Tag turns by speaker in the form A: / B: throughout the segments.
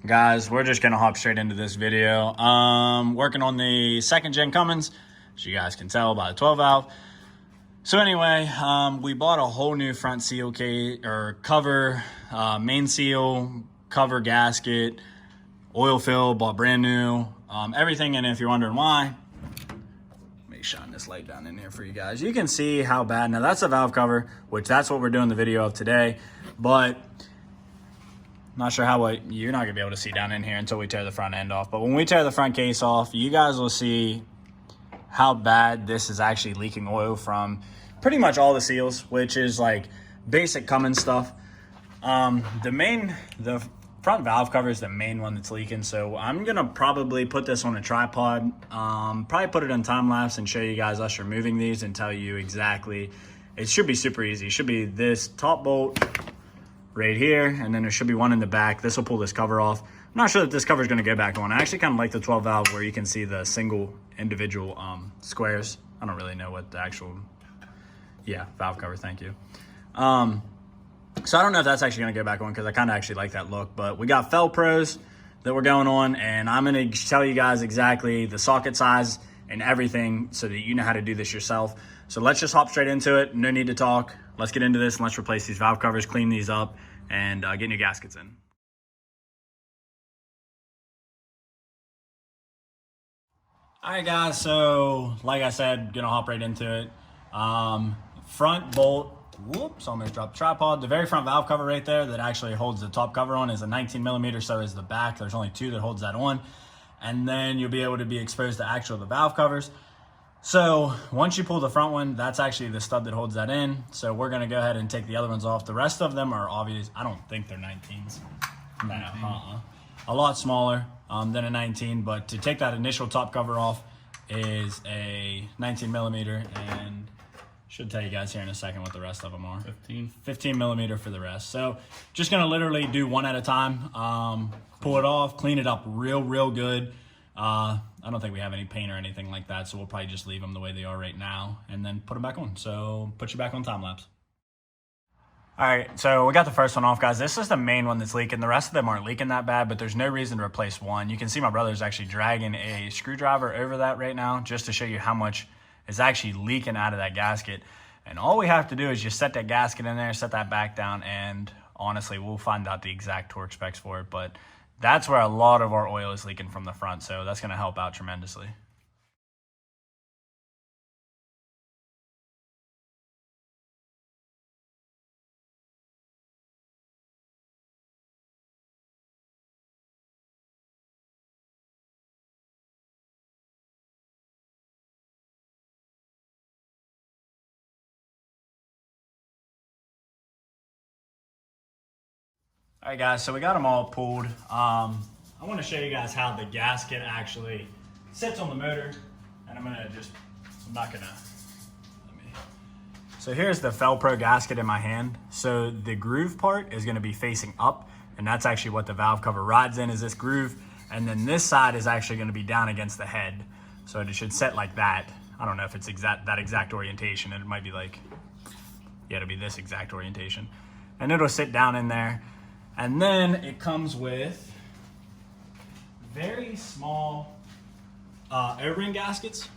A: Guys, we're just gonna hop straight into this video. Working on the second gen Cummins, as you guys can tell by the 12 valve. So anyway, we bought a whole new front seal case or cover, main seal, cover, gasket, oil fill, bought brand new, everything. And if you're wondering why, let me shine this light down in here for you guys. You can see how bad. Now that's a valve cover, which that's what we're doing the video of today, but not sure how you're not gonna be able to see down in here until we tear the front end off. But when we tear the front case off, you guys will see how bad this is actually leaking oil from pretty much all the seals, which is like basic Cummins stuff. The front valve cover is the main one that's leaking. So I'm gonna probably put this on a tripod, probably put it on time lapse and show you guys us removing these and tell you exactly. It should be super easy. It should be this top bolt right here, and then there should be one in the back. This will pull this cover off. I'm not sure that this cover is going to go back on. I actually kind of like the 12 valve where you can see the single individual squares. I don't really know what the actual, valve cover, thank you. So I don't know if that's actually going to go back on because I kind of actually like that look, but we got Fel Pros that we're going on, and I'm going to tell you guys exactly the socket size and everything so that you know how to do this yourself. So let's just hop straight into it. No need to talk. Let's get into this and let's replace these valve covers, clean these up, and get new gaskets in. All right, guys, so like I said, gonna hop right into it. Front bolt, whoops, almost dropped the tripod. The very front valve cover right there that actually holds the top cover on is a 19 millimeter, so is the back. There's only two that holds that on. And then you'll be able to be exposed to the valve covers. So once you pull the front one, that's actually the stud that holds that in. So we're gonna go ahead and take the other ones off. The rest of them are obvious. I don't think they're 19s. No, a lot smaller than a 19, but to take that initial top cover off is a 19 millimeter, and should tell you guys here in a second what the rest of them are. 15 millimeter for the rest. So just gonna literally do one at a time. Pull it off, clean it up real good. I don't think we have any paint or anything like that, so we'll probably just leave them the way they are right now and then put them back on. So put you back on time lapse. All right, so we got the first one off, guys. This is the main one that's leaking. The rest of them aren't leaking that bad, but there's no reason to replace one. You can see my brother's actually dragging a screwdriver over that right now just to show you how much is actually leaking out of that gasket. And all we have to do is just set that gasket in there, set that back down, and honestly, we'll find out the exact torque specs for it, but that's where a lot of our oil is leaking from the front, so that's going to help out tremendously. All right, guys, so we got them all pulled. I want to show you guys how the gasket actually sits on the motor, and So here's the Fel Pro gasket in my hand. So the groove part is going to be facing up, and that's actually what the valve cover rides in, is this groove. And then this side is actually going to be down against the head. So it should set like that. I don't know if it's that exact orientation. It might be like, it'll be this exact orientation. And it'll sit down in there. And then it comes with very small O-ring gaskets.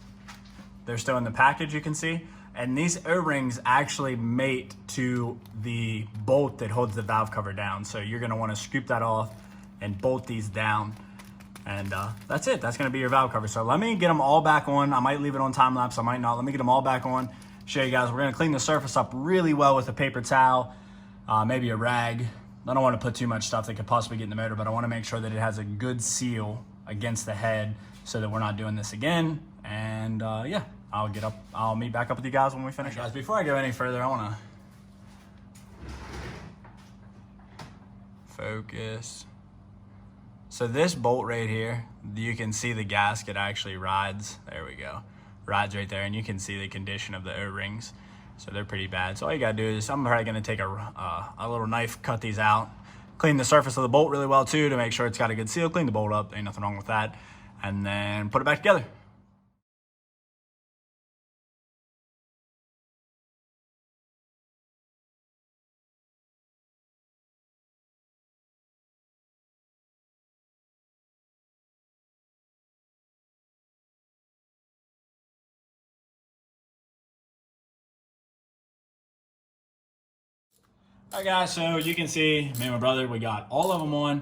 A: They're still in the package, you can see. And these O-rings actually mate to the bolt that holds the valve cover down. So you're gonna wanna scoop that off and bolt these down. And that's it, that's gonna be your valve cover. So let me get them all back on. I might leave it on time lapse, I might not. Let me get them all back on, show you guys. We're gonna clean the surface up really well with a paper towel, maybe a rag. I don't want to put too much stuff that could possibly get in the motor, but I want to make sure that it has a good seal against the head so that we're not doing this again. And I'll meet back up with you guys when we finish. Right, guys, before I go any further, I want to focus. So this bolt right here, you can see the gasket actually rides. There we go. Rides right there, and you can see the condition of the O-rings. So they're pretty bad. So all you gotta do is, I'm probably gonna take a little knife, cut these out, clean the surface of the bolt really well too to make sure it's got a good seal, clean the bolt up, ain't nothing wrong with that, and then put it back together. All right, guys, so you can see me and my brother, we got all of them on.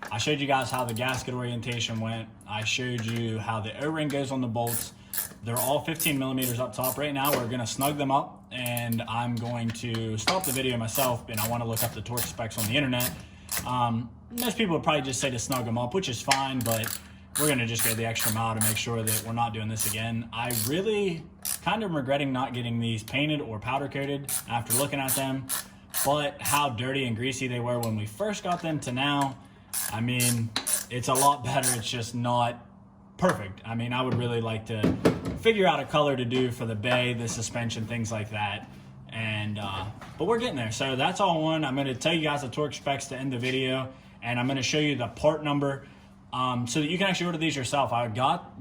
A: I showed you guys how the gasket orientation went. I showed you how the O-ring goes on the bolts. They're all 15 millimeters up top. Right now, we're gonna snug them up, and I'm going to stop the video myself, and I wanna look up the torque specs on the internet. Most people would probably just say to snug them up, which is fine, but we're gonna just go the extra mile to make sure that we're not doing this again. I really kind of regretting not getting these painted or powder coated after looking at them, but how dirty and greasy they were when we first got them to now, I mean, it's a lot better. It's just not perfect. I mean, I would really like to figure out a color to do for the bay, the suspension, things like that. And but we're getting there. So that's all one. I'm going to tell you guys the torque specs to end the video, and I'm going to show you the part number so that you can actually order these yourself.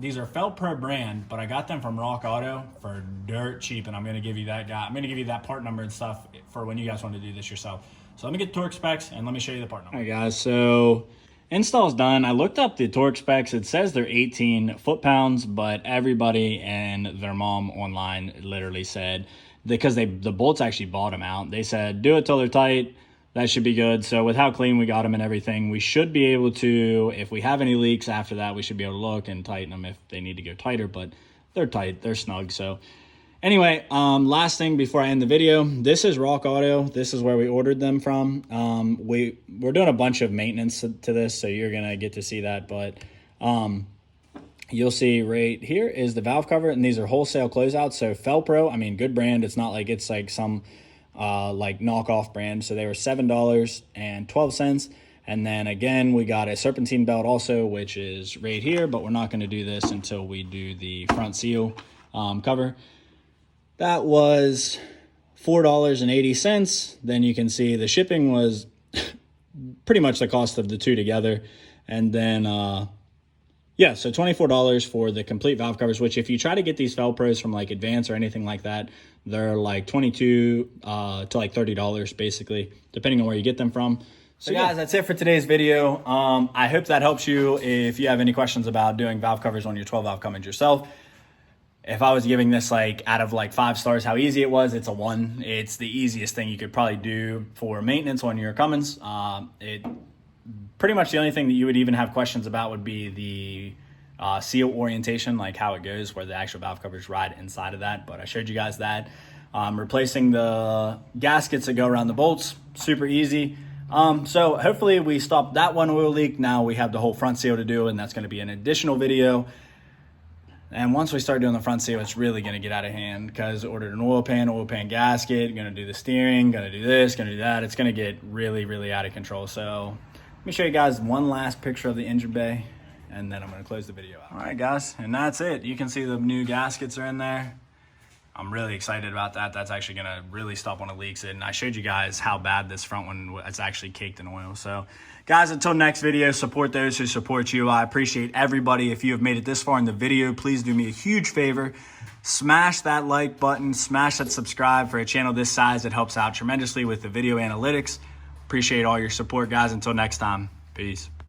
A: These are Felpro brand, but I got them from Rock Auto for dirt cheap, and I'm going to give you that I'm going to give you that part number and stuff for when you guys want to do this yourself. So let me get the torque specs and let me show you the part number. All right, guys, so install's done. I looked up the torque specs. It says they're 18 foot-pounds, but everybody and their mom online literally said, because the bolts actually bought them out, they said, do it till they're tight. That should be good. So with how clean we got them and everything, we should be able to, if we have any leaks after that, we should be able to look and tighten them if they need to go tighter, but they're tight, they're snug. So anyway, last thing before I end the video, this is Rock Auto. This is where we ordered them from. We're doing a bunch of maintenance to this, so you're gonna get to see that, but you'll see right here is the valve cover, and these are wholesale closeouts. So Felpro, I mean, good brand. It's not like it's like some like knockoff brand. So they were $7.12. And then again, we got a serpentine belt also, which is right here, but we're not going to do this until we do the front seal cover. That was $4.80. Then you can see the shipping was pretty much the cost of the two together. And then yeah, so $24 for the complete valve covers, which if you try to get these Felpros from like Advance or anything like that, they're like $22 to like $30 basically, depending on where you get them from. So guys, that's it for today's video. I hope that helps you if you have any questions about doing valve covers on your 12 valve Cummins yourself. If I was giving this like out of like 5 stars, how easy it was, it's a 1. It's the easiest thing you could probably do for maintenance on your Cummins. Pretty much the only thing that you would even have questions about would be the seal orientation, like how it goes, where the actual valve covers ride inside of that. But I showed you guys that. Replacing the gaskets that go around the bolts, super easy. So hopefully we stopped that one oil leak. Now we have the whole front seal to do, and that's going to be an additional video. And once we start doing the front seal, it's really going to get out of hand because I ordered an oil pan gasket, going to do the steering, going to do this, going to do that. It's going to get really, really out of control. So let me show you guys one last picture of the engine bay, and then I'm going to close the video out. All right, guys, and that's it. You can see the new gaskets are in there. I'm really excited about that. That's actually going to really stop when it leaks. And I showed you guys how bad this front one is actually caked in oil. So, guys, until next video, support those who support you. I appreciate everybody. If you have made it this far in the video, please do me a huge favor. Smash that like button. Smash that subscribe for a channel this size. It helps out tremendously with the video analytics. Appreciate all your support, guys. Until next time, peace.